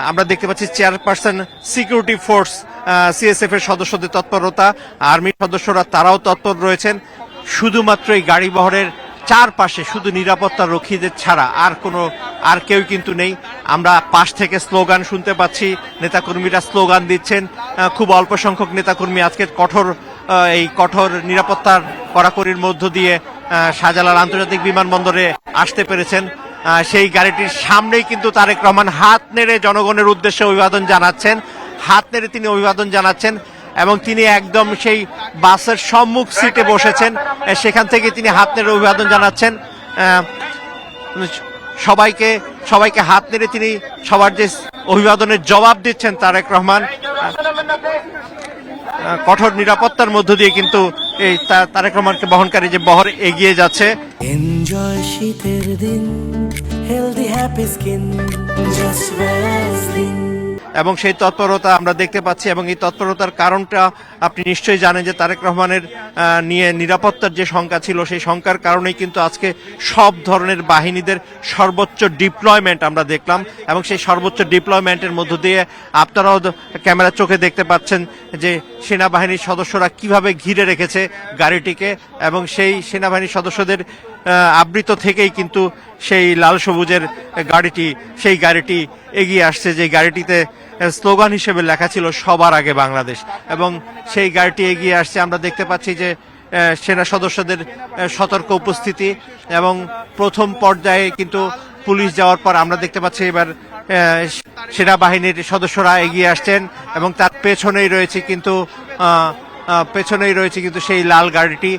আমরা দেখতে পাচ্ছি চেয়ারপারসন সিকিউরিটি ফোর্স সিএসএফ এর সদস্যদের তৎপরতা, আর্মির সদস্যরা তারাও তৎপর রয়েছেন। শুধুমাত্র এই গাড়ি বহরের চারপাশে শুধু নিরাপত্তা রক্ষীদের ছাড়া আর কেউ কিন্তু নেই। আমরা পাশ থেকে স্লোগান শুনতে পাচ্ছি, নেতাকর্মীরা স্লোগান দিচ্ছেন। খুব অল্প সংখ্যক নেতাকর্মী আজকের এই কঠোর নিরাপত্তার কড়াকড়ির মধ্য দিয়ে শাহজালাল আন্তর্জাতিক বিমানবন্দরে আসতে পেরেছেন। সেই গাড়িটির সামনেই কিন্তু তারেক রহমান হাত নেড়ে জনগণের উদ্দেশ্যে অভিবাদন জানাচ্ছেন। হাত নেড়ে তিনি অভিবাদন জানাচ্ছেন এবং তিনি একদম সেই বাসের সম্মুখ সিটে বসেছেন, সেখান থেকে তিনি হাত নেড়ে অভিবাদন জানাচ্ছেন। সবাইকে হাত নেড়ে তিনি সবার যে অভিবাদনের জবাব দিচ্ছেন তারেক রহমান। কঠোর নিরাপত্তার মধ্য দিয়ে কিন্তু এই তারেক রহমানকে বহনকারী যে বহর এগিয়ে যাচ্ছে। এনজয় শীতের দিন, healthy happy skin, just Vaseline. এবং সেই তৎপরতা আমরা দেখতে পাচ্ছি এবং এই তৎপরতার কারণটা আপনি নিশ্চয়ই জানেন যে তারেক রহমানের নিয়ে নিরাপত্তার যে শঙ্কা ছিল সেই শঙ্কার কারণেই কিন্তু আজকে সব ধরনের বাহিনীদের সর্বোচ্চ ডিপ্লয়মেন্ট আমরা দেখলাম এবং সেই সর্বোচ্চ ডিপ্লয়মেন্টের মধ্য দিয়ে আপনারাও ক্যামেরা চোখে দেখতে পাচ্ছেন যে সেনাবাহিনীর সদস্যরা কিভাবে ঘিরে রেখেছে গাড়িটিকে এবং সেই সেনাবাহিনীর সদস্যদের আবৃত থেকেই কিন্তু সেই লাল সবুজের গাড়িটি এগিয়ে আসছে, যে গাড়িটিতে স্লোগান হিসেবে লেখা ছিল সবার আগে বাংলাদেশ, এবং সেই গাড়িটি এগিয়ে আসছে। আমরা দেখতে পাচ্ছি যে সেনা সদস্যদের সতর্ক উপস্থিতি এবং প্রথম পর্যায়ে কিন্তু পুলিশ যাওয়ার পর আমরা দেখতে পাচ্ছি এবার সেনাবাহিনীর সদস্যরা এগিয়ে আসছেন এবং তার পেছনেই রয়েছে কিন্তু সেই লাল গাড়িটি।